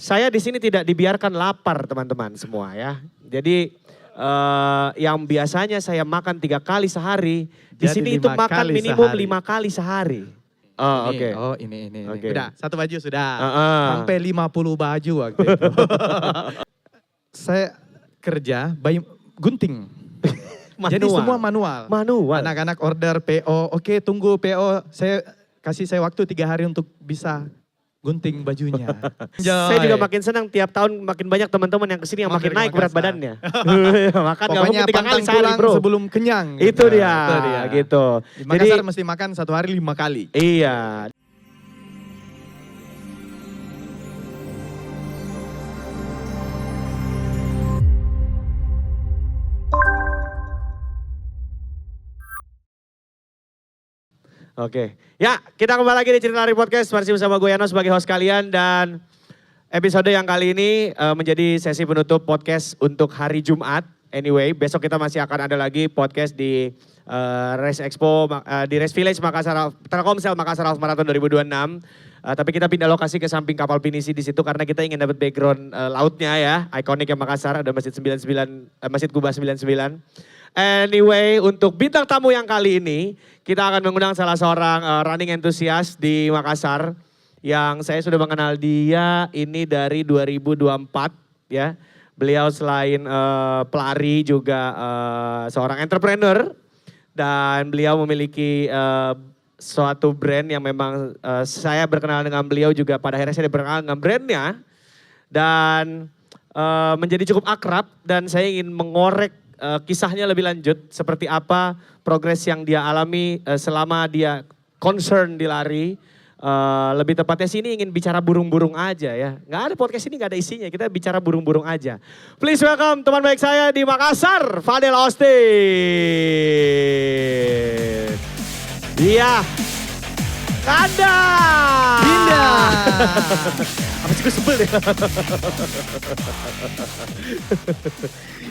saya di sini tidak dibiarkan lapar teman-teman semua ya. Jadi yang biasanya saya makan 3 kali sehari, di Jadi sini itu 5 makan kali minimum sehari. 5 kali sehari. Ini, Oke. Oh ini. Oke. Udah, satu baju sudah. Heeh. Sampai 50 baju waktu itu. Saya kerja gunting. Jadi semua manual. Manual. Anak-anak order PO, oke tunggu PO, kasih saya waktu 3 hari untuk bisa gunting bajunya. Saya juga makin senang tiap tahun makin banyak teman-teman yang kesini yang makin naik berat badannya. Makan nggak Pokoknya mungkin 3 kali pantang sehari tulang bro. sebelum kenyang. Itu dia, gitu. Di Makassar mesti makan 1 hari 5 kali. Iya. Oke, ya kita kembali lagi di Cerita Lari Podcast masih bersama gue Yano sebagai host kalian dan episode yang kali ini menjadi sesi penutup podcast untuk hari Jumat. Anyway, besok kita masih akan ada lagi podcast di Race Expo, di Race Village Makassar, Telkomsel Makassar Half Marathon 2026. Tapi kita pindah lokasi ke samping kapal pinisi di situ karena kita ingin dapat background lautnya ya, ikoniknya Makassar, ada Masjid 99, Masjid Kubah 99. Anyway, untuk bintang tamu yang kali ini, kita akan mengundang salah seorang running enthusiast di Makassar yang saya sudah mengenal dia ini dari 2024 ya. Beliau selain pelari juga seorang entrepreneur dan beliau memiliki suatu brand yang memang saya berkenal dengan beliau juga pada akhirnya saya berkenal dengan brandnya dan menjadi cukup akrab dan saya ingin mengorek kisahnya lebih lanjut seperti apa progres yang dia alami selama dia concern di lari. Lebih tepatnya sini ingin bicara burung-burung aja ya. Nggak ada podcast ini nggak ada isinya, kita bicara burung-burung aja. Please welcome teman baik saya di Makassar, Fadel Austin. Iya. Kanda. Dinda. Apa sih gue sebel deh.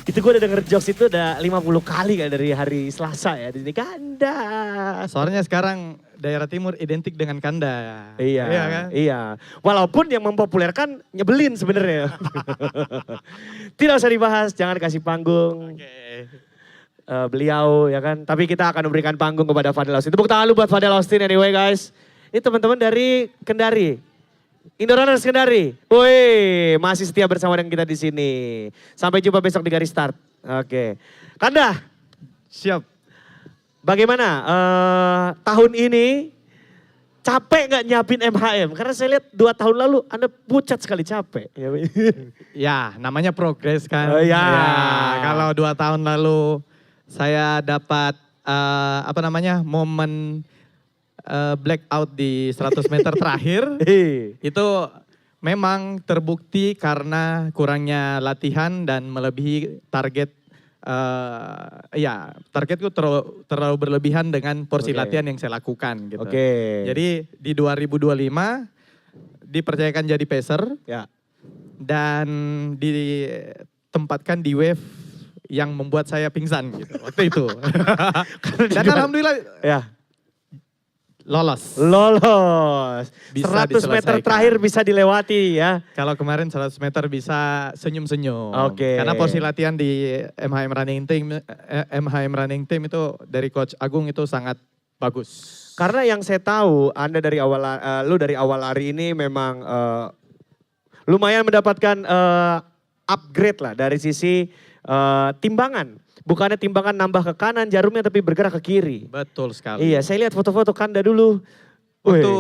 Itu gue udah denger jokes itu udah 50 kali kan dari hari Selasa ya. Di sini Kanda. Soalnya sekarang daerah timur identik dengan Kanda. Iya, Iya kan? iya. Walaupun yang mempopulerkan nyebelin sebenarnya. Tidak usah dibahas, jangan dikasih panggung. Beliau ya kan. Tapi kita akan memberikan panggung kepada Fadel Austin. Tepuk tangan lu buat Fadel Austin anyway guys. Ini teman-teman dari Kendari. Indorunners Kendari. Woi, masih setia bersama dengan kita di sini. Sampai jumpa besok di garis start. Oke. Kanda. Siap. Bagaimana tahun ini capek nggak nyiapin MHM? Karena saya lihat 2 tahun lalu Anda pucat sekali capek. Ya, namanya progres kan. Oh, ya. Kalau 2 tahun lalu saya dapat momen blackout di 100 meter terakhir. Itu memang terbukti karena kurangnya latihan dan melebihi target. Targetku terlalu berlebihan dengan porsi latihan yang saya lakukan gitu. Jadi di 2025 dipercayakan jadi pacer dan ditempatkan di wave yang membuat saya pingsan gitu waktu itu. Dan alhamdulillah lolos. Bisa 100 meter terakhir bisa dilewati ya. Kalau kemarin 100 meter bisa senyum-senyum. Karena porsi latihan di MHM Running Team itu dari Coach Agung itu sangat bagus. Karena yang saya tahu Anda dari awal dari awal hari ini memang lumayan mendapatkan upgrade lah dari sisi timbangan. Bukannya timbangan nambah ke kanan jarumnya tapi bergerak ke kiri. Betul sekali. Iya, saya lihat foto-foto Kanda dulu. Waktu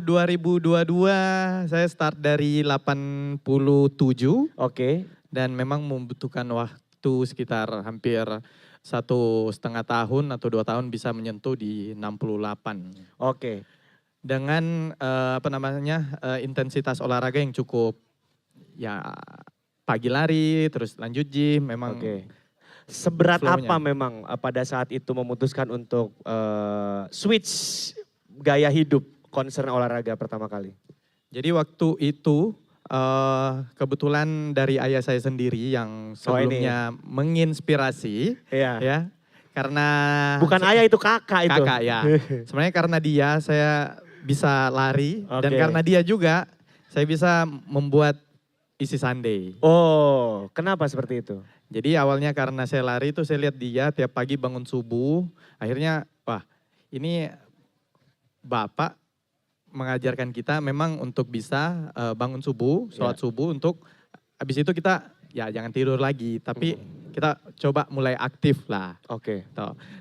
2022 saya start dari 87. Dan memang membutuhkan waktu sekitar hampir 1,5 tahun atau 2 tahun bisa menyentuh di 68. Dengan intensitas olahraga yang cukup ya pagi lari terus lanjut gym memang. Seberat apa memang pada saat itu memutuskan untuk switch gaya hidup concern olahraga pertama kali? Jadi waktu itu kebetulan dari ayah saya sendiri yang sebelumnya menginspirasi ya. Karena bukan ayah itu kakak itu. Kakak ya. Sebenarnya karena dia saya bisa lari dan karena dia juga saya bisa membuat Easy Sunday. Oh, kenapa seperti itu? Jadi awalnya karena saya lari itu saya lihat dia tiap pagi bangun subuh. Akhirnya wah ini Bapak mengajarkan kita memang untuk bisa bangun subuh, sholat subuh untuk habis itu kita ya jangan tidur lagi. Tapi kita coba mulai aktif lah. Oke.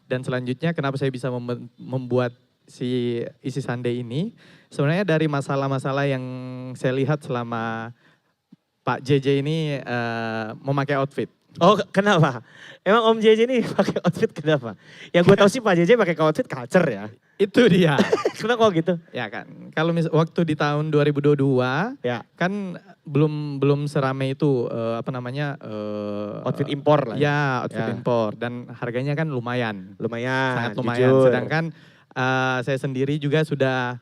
Dan selanjutnya kenapa saya bisa membuat si Easy Sunday ini. Sebenarnya dari masalah-masalah yang saya lihat selama Pak JJ ini memakai outfit. Oh kenapa? Emang Om JJ ini pakai outfit kenapa? Yang gue tahu sih Pak JJ pakai outfit culture ya. Itu dia. Kenapa kok gitu? Ya kan, kalau waktu di tahun 2022 ya. Kan belum seramai itu outfit impor lah. Ya, outfit impor dan harganya kan lumayan. Lumayan. Sangat lumayan. Jujur. Sedangkan saya sendiri juga sudah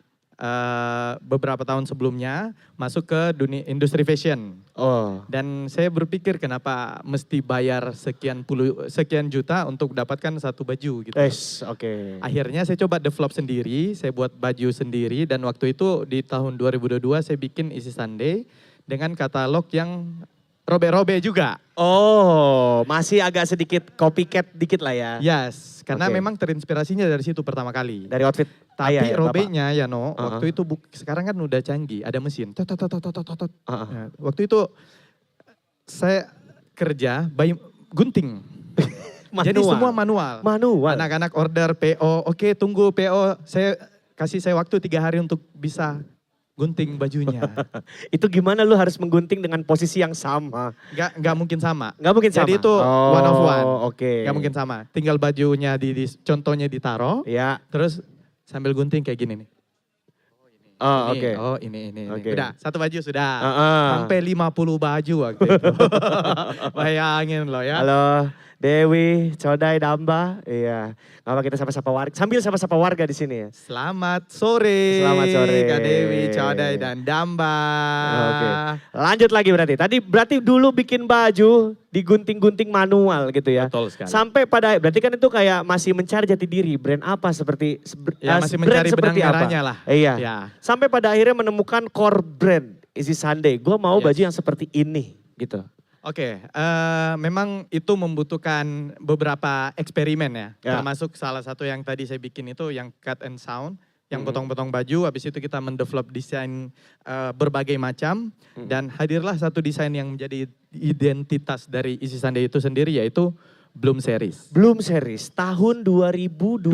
beberapa tahun sebelumnya masuk ke dunia industri fashion. Oh. Dan saya berpikir kenapa mesti bayar sekian juta untuk dapatkan satu baju gitu. Oke. Akhirnya saya coba develop sendiri, saya buat baju sendiri dan waktu itu di tahun 2022 saya bikin Easy Sunday dengan katalog yang robek-robek juga. Oh, masih agak sedikit copycat dikit lah ya. Yes, karena memang terinspirasinya dari situ pertama kali. Dari outfit. Tapi robeknya ya waktu itu sekarang kan udah canggih, ada mesin. Nah, waktu itu saya kerja gunting. Jadi semua manual. Anak-anak order PO, oke tunggu PO, saya kasih waktu 3 hari untuk bisa gunting bajunya. Itu gimana lu harus menggunting dengan posisi yang sama? Nggak mungkin sama. Nggak mungkin sama? Jadi itu one of one. Oke. Nggak mungkin sama. Tinggal bajunya contohnya ditaruh. Ya. Terus sambil gunting kayak gini nih. Oh oke. Oh ini. Okay. Udah satu baju sudah. Sampai 50 baju waktu itu. Bayangin loh ya. Halo Dewi, Codai, Damba. Iya. Ngapa kita sapa-sapa warga. Sambil sapa-sapa warga di sini ya. Selamat sore. Selamat sore. Kak Dewi, Codai dan Damba. Oke. Lanjut lagi berarti. Tadi berarti dulu bikin baju digunting-gunting manual gitu ya. Betul sekali. Sampai pada berarti kan itu kayak masih mencari jati diri. Brand apa seperti masih mencari benang merahnya lah. Iya. Ya. Sampai pada akhirnya menemukan core brand Easy Sunday. Gue mau baju yang seperti ini gitu. Oke, memang itu membutuhkan beberapa eksperimen ya. Termasuk salah satu yang tadi saya bikin itu yang cut and sound. Yang potong-potong baju, habis itu kita mendevelop desain berbagai macam. Dan hadirlah satu desain yang menjadi identitas dari Easy Sunday itu sendiri yaitu Bloom Series. Bloom Series, tahun 2023.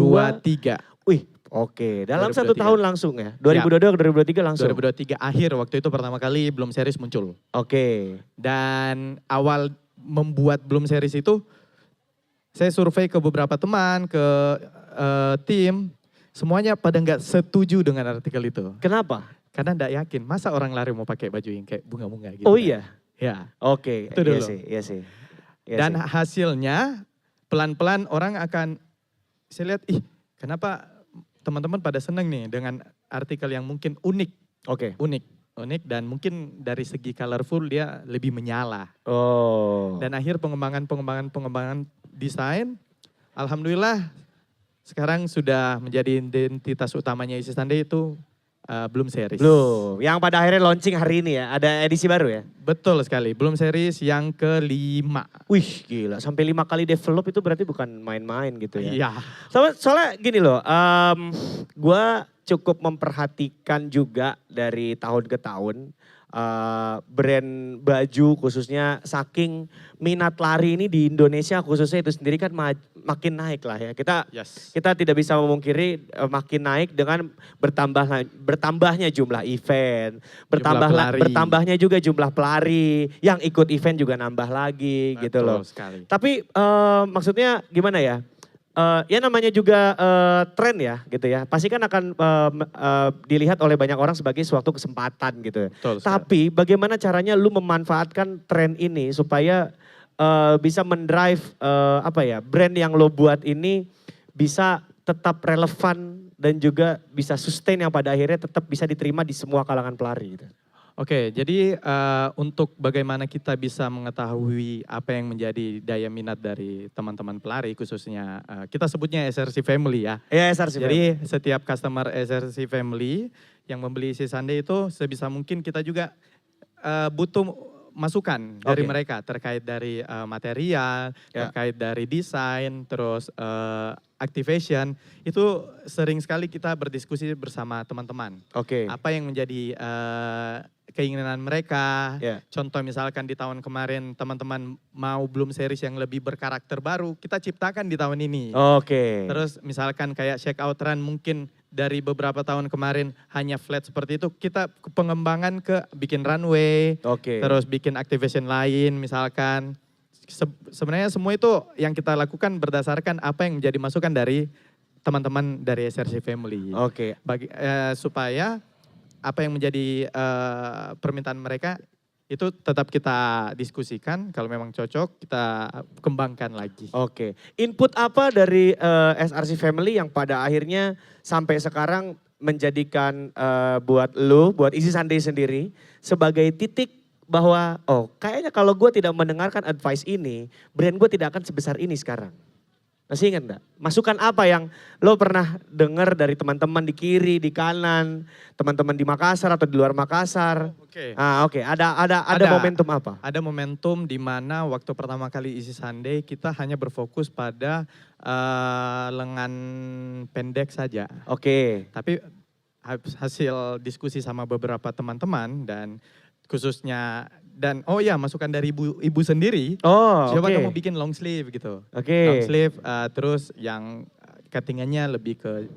Wih, oke. Dalam 1 tahun langsung ya? 2022 ke 2023 langsung? 2023 akhir waktu itu pertama kali Bloom Series muncul. Oke. Dan awal membuat Bloom Series itu, saya survei ke beberapa teman, ke tim, semuanya pada nggak setuju dengan artikel itu. Kenapa? Karena nggak yakin, masa orang lari mau pakai baju yang kayak bunga-bunga gitu. Oh iya? Ya. Oke, itu dulu. Iya sih. Dan hasilnya pelan-pelan orang akan, saya lihat, kenapa teman-teman pada seneng nih dengan artikel yang mungkin unik. Oke. Unik dan mungkin dari segi colorful dia lebih menyala. Oh. Dan akhir pengembangan desain, alhamdulillah sekarang sudah menjadi identitas utamanya Easy Sunday itu Bloom Series. Bloom, yang pada akhirnya launching hari ini ya, ada edisi baru ya? Betul sekali, Bloom Series yang ke-5. Wih gila, sampai 5 kali develop itu berarti bukan main-main gitu ya? Iya. Soalnya gini loh, gue cukup memperhatikan juga dari tahun ke tahun, brand baju khususnya saking minat lari ini di Indonesia khususnya itu sendiri kan makin naik lah ya. Kita tidak bisa memungkiri makin naik dengan bertambahnya jumlah event, bertambahnya juga jumlah pelari, yang ikut event juga nambah lagi. Betul gitu loh. Sekali. Tapi maksudnya gimana ya? Ya namanya juga tren ya gitu ya. Pasti kan akan dilihat oleh banyak orang sebagai suatu kesempatan gitu. Betul, tapi bagaimana caranya lu memanfaatkan tren ini supaya bisa mendrive brand yang lo buat ini bisa tetap relevan dan juga bisa sustain yang pada akhirnya tetap bisa diterima di semua kalangan pelari gitu. Oke, jadi untuk bagaimana kita bisa mengetahui apa yang menjadi daya minat dari teman-teman pelari khususnya kita sebutnya SRC Family ya. Iya SRC Family. Jadi setiap customer SRC Family yang membeli Easy Sunday itu sebisa mungkin kita juga butuh masukan dari Oke. mereka terkait dari material, Ya. terkait dari desain, terus activation. Itu sering sekali kita berdiskusi bersama teman-teman. Oke. Apa yang menjadi keinginan mereka. Ya. Contoh misalkan di tahun kemarin teman-teman mau Bloom series yang lebih berkarakter baru, kita ciptakan di tahun ini. Oke. Terus misalkan kayak check out run mungkin dari beberapa tahun kemarin hanya flat seperti itu, kita pengembangan ke bikin runway, Oke. terus bikin activation lain misalkan. Sebenarnya semua itu yang kita lakukan berdasarkan apa yang menjadi masukan dari teman-teman dari SRC Family. Oke. Supaya apa yang menjadi permintaan mereka itu tetap kita diskusikan, kalau memang cocok kita kembangkan lagi. Oke. Input apa dari SRC Family yang pada akhirnya sampai sekarang menjadikan buat Easy Sunday sendiri sebagai titik bahwa kayaknya kalau gue tidak mendengarkan advice ini, brand gue tidak akan sebesar ini sekarang. Masih ingat enggak? Masukan apa yang lo pernah dengar dari teman-teman di kiri, di kanan, teman-teman di Makassar atau di luar Makassar? Oke. Oke. Ada momentum apa? Ada momentum di mana waktu pertama kali Easy Sunday kita hanya berfokus pada lengan pendek saja. Oke. Tapi hasil diskusi sama beberapa teman-teman dan khususnya masukan dari ibu sendiri. Coba oke. kamu bikin long sleeve gitu. Oke. Long sleeve terus yang cuttingannya lebih ke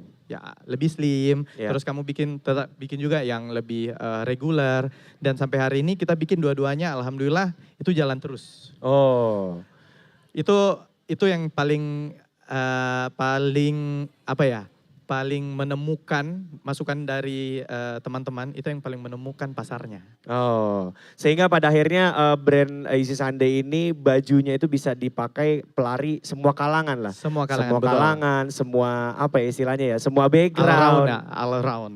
lebih slim. Ya. Terus kamu tetap bikin juga yang lebih regular dan sampai hari ini kita bikin dua-duanya alhamdulillah itu jalan terus. Oh. Itu yang paling paling menemukan masukan dari teman-teman, itu yang paling menemukan pasarnya. Oh, sehingga pada akhirnya brand Easy Sunday ini bajunya itu bisa dipakai pelari semua kalangan lah. Semua kalangan, Semua betul. kalangan, semua apa ya istilahnya ya, semua background. All round.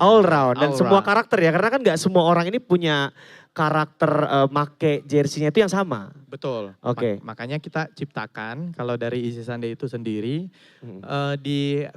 Dan All semua round. karakter ya, karena kan gak semua orang ini punya karakter make jersey-nya itu yang sama. Betul. Oke. Makanya kita ciptakan kalau dari Easy Sunday itu sendiri,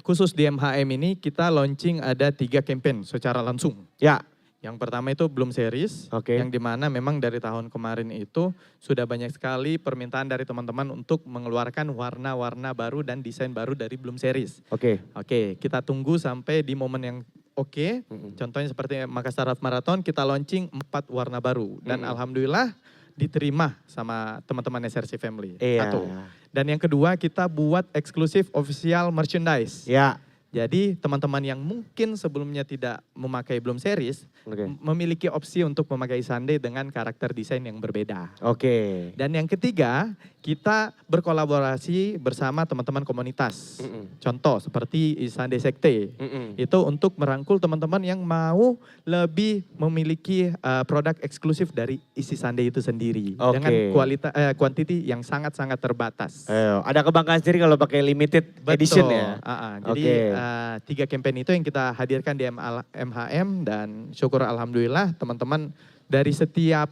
khusus di MHM ini kita launching ada 3 campaign secara langsung. Ya. Yang pertama itu Bloom Series, Oke. yang dimana memang dari tahun kemarin itu sudah banyak sekali permintaan dari teman-teman untuk mengeluarkan warna-warna baru dan desain baru dari Bloom Series. Oke. Oke, kita tunggu sampai di momen yang oke. Contohnya seperti Makassar Half Marathon, kita launching 4 warna baru. Dan alhamdulillah diterima sama teman-teman SRC Family. Iya. Satu. Dan yang kedua kita buat eksklusif official merchandise. Ya. Jadi teman-teman yang mungkin sebelumnya tidak memakai Bloom Series, Oke. memiliki opsi untuk memakai Sunday dengan karakter desain yang berbeda. Oke. Dan yang ketiga, kita berkolaborasi bersama teman-teman komunitas. Contoh seperti Sunday Sekte. Itu untuk merangkul teman-teman yang mau lebih memiliki produk eksklusif dari isi Sunday itu sendiri. Oke. Dengan kuantiti yang sangat-sangat terbatas. Ada kebanggaan sendiri kalau pakai limited edition ya. Jadi 3 campaign itu yang kita hadirkan di MHM dan syukur alhamdulillah teman-teman dari setiap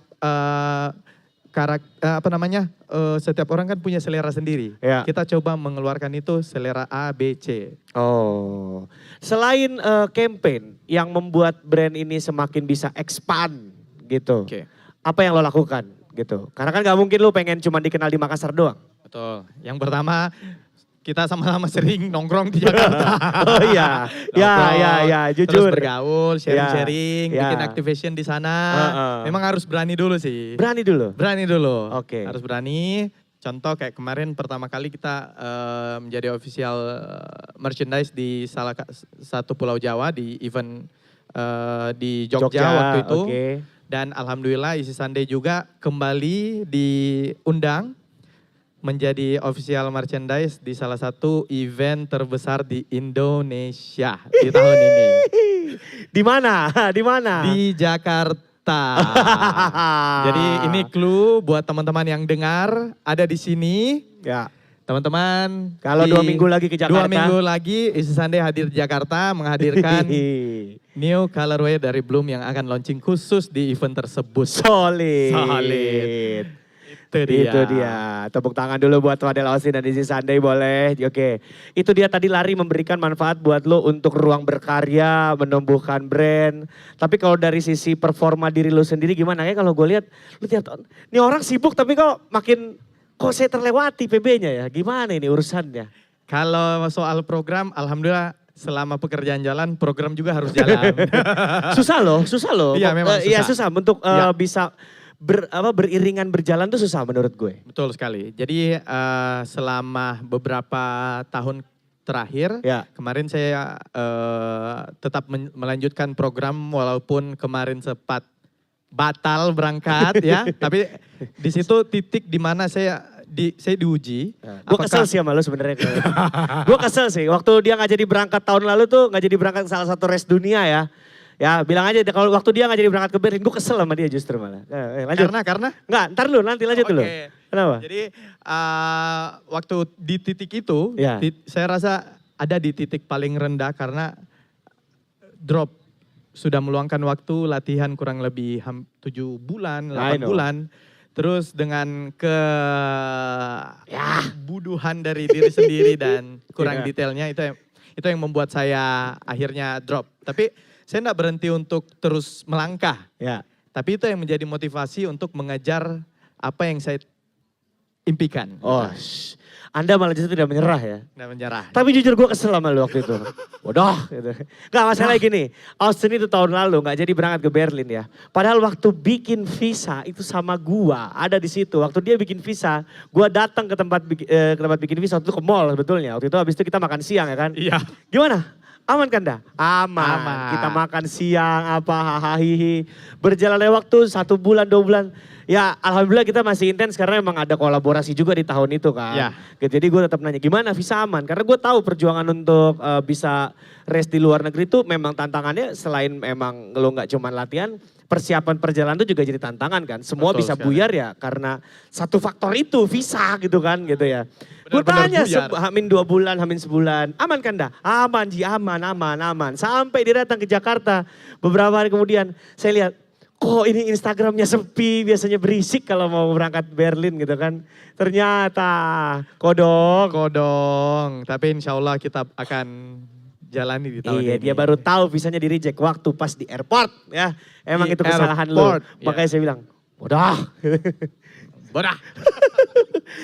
setiap orang kan punya selera sendiri. Ya. Kita coba mengeluarkan itu selera A, B, C. Oh, selain campaign yang membuat brand ini semakin bisa expand gitu, Oke. apa yang lo lakukan gitu? Karena kan gak mungkin lo pengen cuma dikenal di Makassar doang. Betul. Yang pertama kita sama-sama sering nongkrong di Jakarta. Oh iya, ya, Terus jujur. bergaul, sharing-sharing, Ya. bikin activation di sana. Memang harus berani dulu sih. Berani dulu. Berani dulu. Oke. Harus berani. Contoh kayak kemarin pertama kali kita menjadi official merchandise di salah satu pulau Jawa di event di Jogja waktu itu. Oke. Dan alhamdulillah Easy Sunday juga kembali diundang menjadi official merchandise di salah satu event terbesar di Indonesia di tahun ini. Di mana? Di mana? Di Jakarta. Jadi ini clue buat teman-teman yang dengar ada di sini. Ya. Teman-teman. Kalau 2 minggu lagi ke Jakarta. 2 minggu lagi Easy Sunday hadir di Jakarta menghadirkan new colorway dari Bloom yang akan launching khusus di event tersebut. Solid. Solid. Itu dia. Tepuk tangan dulu buat Fadel Austin dan Izzy Sunday boleh. Oke. Itu dia tadi lari memberikan manfaat buat lo untuk ruang berkarya, menumbuhkan brand. Tapi kalau dari sisi performa diri lo sendiri gimana? Ya kalau gue lihat lo tiap tahun. Ini orang sibuk tapi kok saya terlewati PB-nya ya. Gimana ini urusannya? Kalau soal program, alhamdulillah selama pekerjaan jalan, program juga harus jalan. Susah loh. Iya memang susah. Iya susah untuk bisa beriringan berjalan tuh susah menurut gue. Betul sekali. Jadi selama beberapa tahun terakhir, kemarin saya tetap melanjutkan program walaupun kemarin sempat batal berangkat ya. Tapi di situ titik di mana saya diuji. Gue kesel sih sama lo sebenarnya. Gue kesel sih. Waktu dia nggak jadi berangkat tahun lalu tuh nggak jadi berangkat ke salah satu race dunia ya. Ya bilang aja kalau waktu dia gak jadi berangkat ke Berlin, gue kesel sama dia justru malah. Lanjut. Karena? Enggak, ntar dulu nanti lanjut dulu. Kenapa? Jadi waktu di titik itu, saya rasa ada di titik paling rendah karena drop. Sudah meluangkan waktu latihan kurang lebih 7 bulan, 8 bulan. Terus dengan buduhan dari diri sendiri dan kurang detailnya itu yang membuat saya akhirnya drop. Tapi saya enggak berhenti untuk terus melangkah. Tapi itu yang menjadi motivasi untuk mengejar apa yang saya impikan. Anda malah justru tidak menyerah ya? Tidak menyerah. Tapi jujur gue kesel sama lu waktu itu. Bodoh gitu. Gak masalah gini, Austin itu tahun lalu gak jadi berangkat ke Berlin ya. Padahal waktu bikin visa itu sama gua, ada di situ. Waktu dia bikin visa, gua datang ke tempat bikin visa, waktu itu ke mall sebetulnya. Waktu itu habis itu kita makan siang ya kan? Iya. Gimana? Aman kan dah? Aman. Kita makan siang hahaha. Berjalannya waktu 1 bulan 2 bulan. Ya alhamdulillah kita masih intens karena emang ada kolaborasi juga di tahun itu kan. Jadi gue tetap nanya gimana visa aman. Karena gue tahu perjuangan untuk bisa race di luar negeri itu memang tantangannya selain memang lo gak cuma latihan. Persiapan perjalanan itu juga jadi tantangan kan. Semua bisa buyar ya karena satu faktor itu visa gitu kan gitu ya. Gue tanya hamin 2 bulan, hamin sebulan, aman kan dah? Aman Ji, aman. Sampai dia datang ke Jakarta, beberapa hari kemudian saya lihat, kok ini Instagramnya sepi, biasanya berisik kalau mau berangkat Berlin gitu kan. Ternyata kodong. Tapi insya Allah kita akan jalani di tahun ini. Dia baru tahu visanya di reject waktu pas di airport ya. Emang itu kesalahan lu. Makanya saya bilang, bodoh.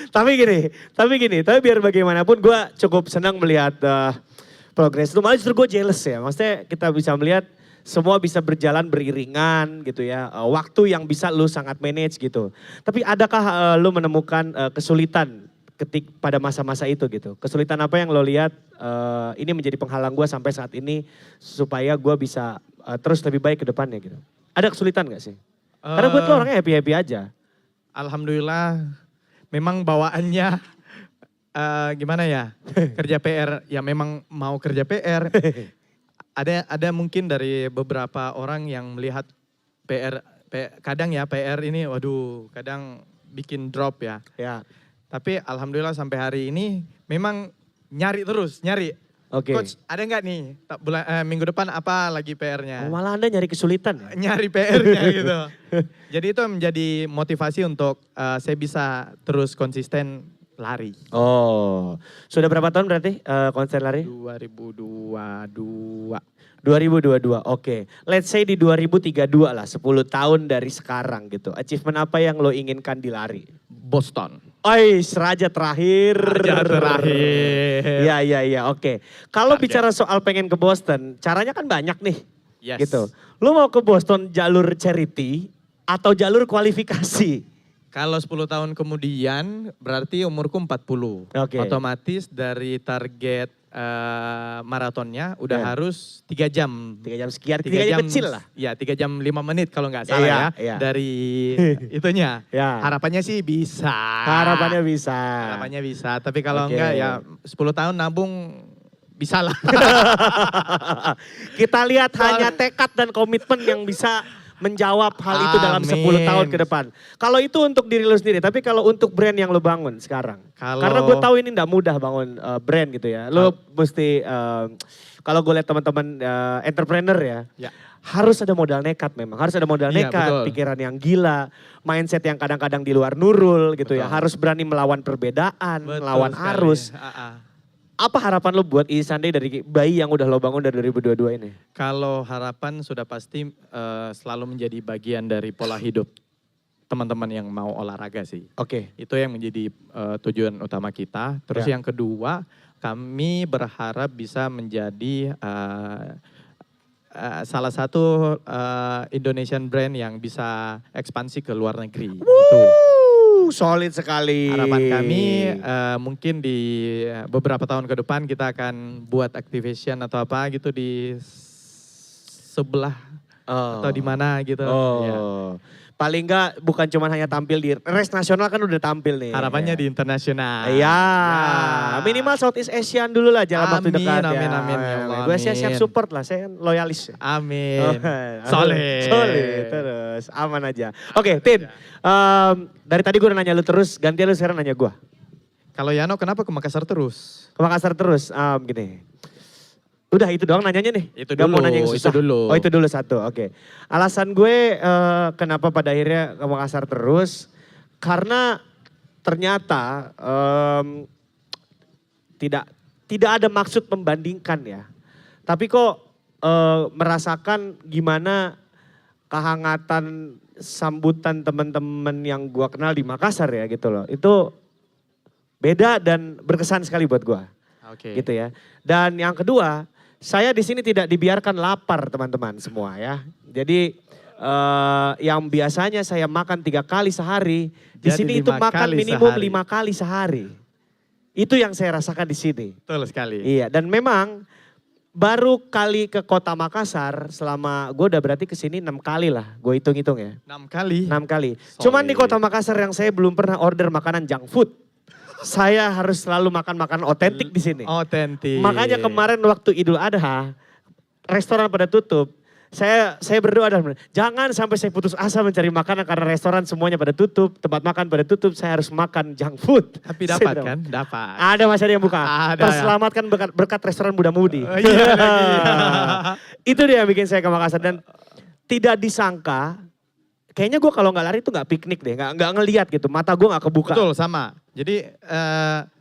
Tapi biar bagaimanapun gue cukup senang melihat progres itu. Malah justru gue jealous ya, maksudnya kita bisa melihat semua bisa berjalan beriringan gitu ya. Waktu yang bisa lu sangat manage gitu. Tapi adakah lu menemukan kesulitan pada masa-masa itu gitu? Kesulitan apa yang lo lihat ini menjadi penghalang gue sampai saat ini supaya gue bisa terus lebih baik ke depannya gitu. Ada kesulitan gak sih? Karena buat lo orangnya happy-happy aja. Alhamdulillah memang bawaannya gimana ya, kerja PR, ya memang mau kerja PR. Ada mungkin dari beberapa orang yang melihat kadang ya PR ini waduh kadang bikin drop ya. Tapi alhamdulillah sampai hari ini memang nyari. Coach ada nggak nih minggu depan apa lagi PR-nya? Malah Anda nyari kesulitan. Nyari PR-nya gitu. Jadi itu menjadi motivasi untuk saya bisa terus konsisten lari. Sudah berapa tahun berarti konsen lari? 2022. Oke. Let's say di 2032 lah, 10 tahun dari sekarang gitu. Achievement apa yang lo inginkan di lari? Boston. Raja terakhir. Iya, oke. Kalau bicara soal pengen ke Boston, caranya kan banyak nih. Gitu. Lo mau ke Boston jalur charity atau jalur kualifikasi? Kalau 10 tahun kemudian berarti umurku 40. Otomatis dari target maratonnya udah harus 3 jam. 3 jam sekian, 3 jam kecil lah. Ya 3 jam 5 menit kalau nggak salah dari itunya. Harapannya sih bisa. Harapannya bisa. Tapi kalau enggak ya 10 tahun nabung bisa lah. Kita lihat hanya tekad dan komitmen yang bisa menjawab hal itu dalam 10 tahun ke depan. Kalau itu untuk diri lo sendiri, tapi kalau untuk brand yang lo bangun sekarang. Karena gue tahu ini gak mudah bangun brand gitu ya. Lo mesti, kalau gue lihat teman-teman entrepreneur ya, harus ada modal nekat memang. Harus ada modal Iya, nekat, betul. pikiran yang gila, mindset yang kadang-kadang di luar nurul gitu ya. Betul. Harus berani melawan perbedaan, Betul melawan sekali. arus. Ah. Apa harapan lo buat Easy Sunday dari bayi yang udah lo bangun dari 2022 ini? Kalau harapan sudah pasti selalu menjadi bagian dari pola hidup teman-teman yang mau olahraga sih. Oke. Itu yang menjadi tujuan utama kita. Terus Ya. yang kedua, kami berharap bisa menjadi salah satu Indonesian brand yang bisa ekspansi ke luar negeri. Gitu. Solid sekali. Harapan kami mungkin di beberapa tahun ke depan kita akan buat activation atau apa gitu di sebelah atau di mana gitu. Ya. Paling enggak bukan cuma hanya tampil di race nasional kan udah tampil nih. Harapannya di internasional. Iya, Ya. minimal Southeast Asian dulu lah jalan waktu Amin, dekat ya. amin, ya Allah, Gue siap-siap amin. support lah, saya kan loyalis. Amin. Solid. Solid, terus aman aja. Oke, Tin, dari tadi gue udah nanya lu terus, gantian lu sekarang nanya gue. Kalau Yano kenapa ke Makassar terus? Ke Makassar terus, gini. Udah itu doang nanyanya nih? Itu Gak mau dulu, nanya yang susah? itu dulu. Oh itu dulu satu, oke. Alasan gue kenapa pada akhirnya ke Makassar terus, karena ternyata tidak ada maksud membandingkan ya. Tapi kok merasakan gimana kehangatan sambutan teman-teman yang gua kenal di Makassar ya gitu loh. Itu beda dan berkesan sekali buat gua. Oke. Gitu ya. Dan yang kedua, saya di sini tidak dibiarkan lapar teman-teman semua ya. Jadi yang biasanya saya makan 3 kali sehari, di Jadi sini itu 5 makan kali minimum sehari. 5 kali sehari. Itu yang saya rasakan di sini. Betul sekali. Iya, dan memang baru kali ke kota Makassar selama gue udah berarti kesini 6 kali lah, gue hitung-hitung ya. 6 kali. 6 kali. Cuman di kota Makassar yang saya belum pernah order makanan junk food. Saya harus selalu makan makanan otentik di sini. Otentik. Makanya kemarin waktu Idul Adha, restoran pada tutup. Saya berdoa dan jangan sampai saya putus asa mencari makanan karena restoran semuanya pada tutup, tempat makan pada tutup, saya harus makan junk food. Tapi Saya dapat berdoa. kan? Dapat. Ada masih ada yang buka. Ada, Terselamatkan berkat restoran Muda Mudi. Iya lagi. Itu dia yang bikin saya ke Makassar dan tidak disangka. Kayaknya gue kalau nggak lari tuh nggak piknik deh, nggak ngelihat gitu, mata gue nggak kebuka. Betul sama. Jadi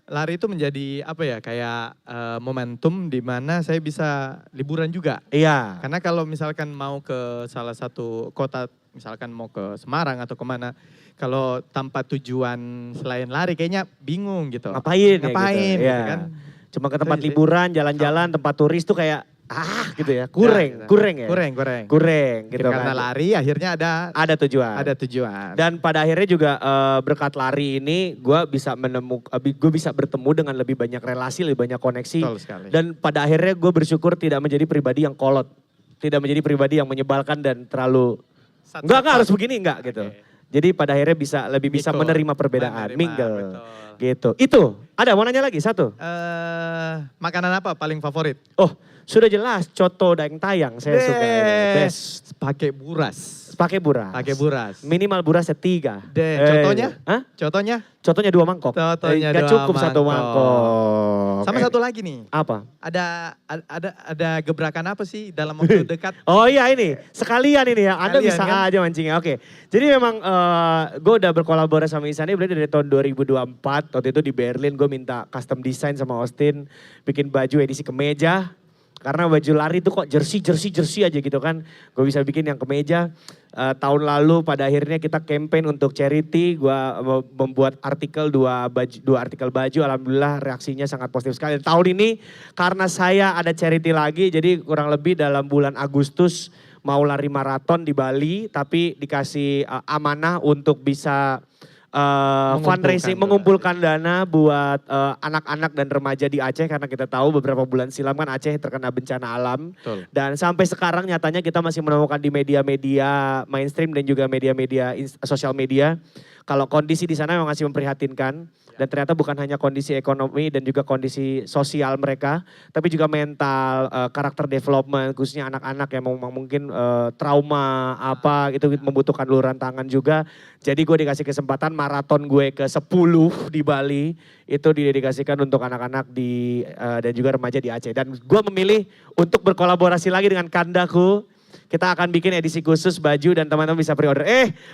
lari itu menjadi apa ya kayak momentum di mana saya bisa liburan juga. Iya. Karena kalau misalkan mau ke salah satu kota, misalkan mau ke Semarang atau kemana, kalau tanpa tujuan selain lari kayaknya bingung gitu. Ngapain? Ngapain ya gitu. gitu Iya. kan. Cuma ke tempat Jadi- liburan, jalan-jalan, tempat turis tuh kayak gitu ya, kurang ya. Kurang gitu Karena kan. lari akhirnya Ada tujuan. ada tujuan. Dan pada akhirnya juga berkat lari ini gue bisa gue bisa bertemu dengan lebih banyak relasi, lebih banyak koneksi. Betul sekali. Dan pada akhirnya gue bersyukur tidak menjadi pribadi yang kolot. Tidak menjadi pribadi yang menyebalkan dan terlalu, enggak harus begini, enggak gitu. Oke. Jadi pada akhirnya lebih bisa Ikut, menerima perbedaan, menerima, mingle. betul. Gitu. Itu, ada mau nanya lagi satu? Makanan apa paling favorit? Oh, sudah jelas coto daeng tayang saya suka. Best. Pakai buras. Pakai buras. Pakai buras. Minimal burasnya 3. Contohnya? Hah? Contohnya? Contohnya 2 mangkok. Contohnya Nggak 2 cukup 1 mangkok. mangkok. Sama satu lagi nih. Apa? Ada gebrakan apa sih dalam waktu dekat? Oh iya ini, sekalian ini ya. Anda Sekalian, bisa kan? aja mancingnya. Oke. Jadi memang gue udah berkolaborasi sama Isani berarti dari tahun 2024. Waktu itu di Berlin gue minta custom design sama Austin. Bikin baju edisi kemeja. Karena baju lari itu kok jersey aja gitu kan. Gue bisa bikin yang kemeja. Tahun lalu pada akhirnya kita campaign untuk charity. Gue membuat artikel dua artikel baju. Alhamdulillah reaksinya sangat positif sekali. Tahun ini karena saya ada charity lagi. Jadi kurang lebih dalam bulan Agustus mau lari maraton di Bali. Tapi dikasih amanah untuk bisa fundraising, mengumpulkan dana buat anak-anak dan remaja di Aceh. Karena kita tahu beberapa bulan silam kan Aceh terkena bencana alam. Betul. Dan sampai sekarang nyatanya kita masih menemukan di media-media mainstream dan juga media-media sosial media. Kalau kondisi di sana memang masih memprihatinkan. Dan ternyata bukan hanya kondisi ekonomi dan juga kondisi sosial mereka. Tapi juga mental, karakter development, khususnya anak-anak yang mungkin trauma apa itu membutuhkan uluran tangan juga. Jadi gue dikasih kesempatan maraton gue ke 10 di Bali. Itu didedikasikan untuk anak-anak dan juga remaja di Aceh. Dan gue memilih untuk berkolaborasi lagi dengan Kandaku kita akan bikin edisi khusus baju dan teman-teman bisa pre-order.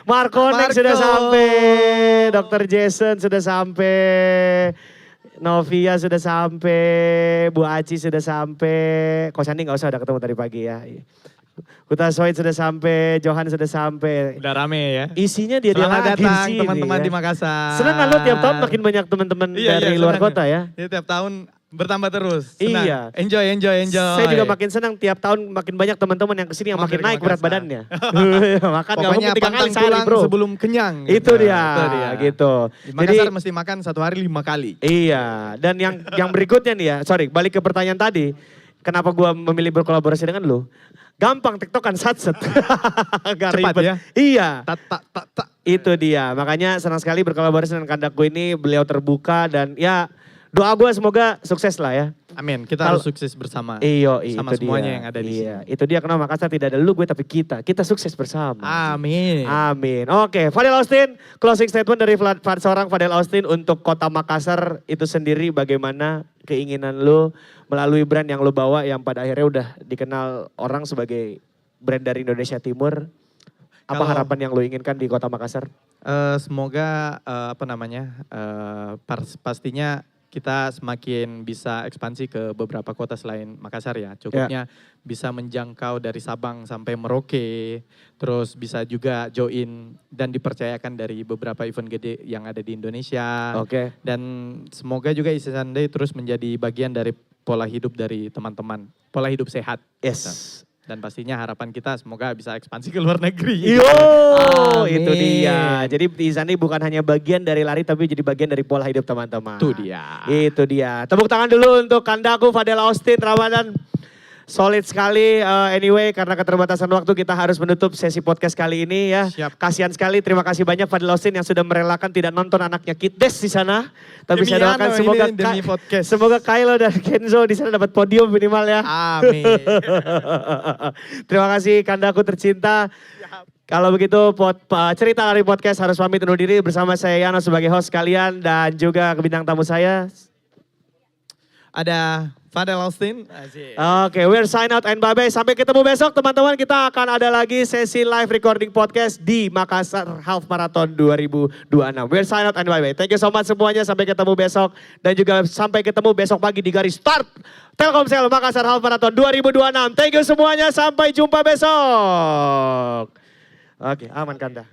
Marco sudah sampai, Dr. Jason sudah sampai, Novia sudah sampai, Bu Aci sudah sampai, Ko Sandi gak usah, udah ketemu tadi pagi ya. Kuta Soit sudah sampai, Johan sudah sampai. Udah rame ya. Isinya dia Selamat lagi datang sih teman-teman ya. di Makassar. Senang kan lo tiap tahun makin banyak teman-teman dari luar senang. kota ya? Iya, tiap tahun bertambah terus. Senang. Iya. Enjoy. Saya juga makin senang tiap tahun makin banyak teman-teman yang kesini yang makin naik berat badannya. Makan gak Pokoknya mungkin 3 kali pantang sehari pulang bro. sebelum kenyang. Itu dia, gitu. Di Makassar mesti makan 1 hari 5 kali. Iya, dan yang berikutnya nih ya, balik ke pertanyaan tadi. Kenapa gua memilih berkolaborasi dengan lu? Gampang tiktokan satset. Gak Cepat ribet. ya? Iya. Tak. Itu dia, makanya senang sekali berkolaborasi dengan Kandaku ini. Beliau terbuka dan ya doa gue semoga sukses lah ya. Amin, kita harus sukses bersama. Sama itu semuanya dia. yang ada di sini. Itu dia kenapa Makassar tidak ada lu gue tapi kita sukses bersama. Amin. Oke, Fadel Austin, closing statement dari seorang Fadel Austin untuk kota Makassar itu sendiri, bagaimana keinginan lu melalui brand yang lu bawa yang pada akhirnya udah dikenal orang sebagai brand dari Indonesia Timur. Apa harapan yang lu inginkan di kota Makassar? Semoga pastinya kita semakin bisa ekspansi ke beberapa kota selain Makassar ya. Cukupnya bisa menjangkau dari Sabang sampai Merauke, terus bisa juga join dan dipercayakan dari beberapa event gede yang ada di Indonesia. Oke. Dan semoga juga Easy Sunday terus menjadi bagian dari pola hidup dari teman-teman, pola hidup sehat. Yes. Dan pastinya harapan kita semoga bisa ekspansi ke luar negeri. Itu dia. Jadi di sana bukan hanya bagian dari lari tapi jadi bagian dari pola hidup teman-teman. Itu dia. Tepuk tangan dulu untuk Kandaku Fadel Austin Ramadan. Solid sekali, anyway karena keterbatasan waktu kita harus menutup sesi podcast kali ini ya. Siap. Kasihan sekali, terima kasih banyak Fadel Austin yang sudah merelakan tidak nonton anaknya Kitdes di sana. Tapi Demi saya doakan demi podcast. semoga Kylo dan Kenzo di sana dapat podium minimal ya. Amin. Terima kasih Kandaku tercinta. Kalau begitu cerita lari podcast harus pamit undur diri bersama saya Yano sebagai host kalian dan juga bintang tamu saya. Ada Fadel Austin. Oke, we're sign out and bye-bye. Sampai ketemu besok teman-teman. Kita akan ada lagi sesi live recording podcast di Makassar Half Marathon 2026. We're sign out and bye-bye. Thank you so much semuanya. Sampai ketemu besok. Dan juga sampai ketemu besok pagi di garis start Telkomsel Makassar Half Marathon 2026. Thank you semuanya. Sampai jumpa besok. Oke, aman Kanda.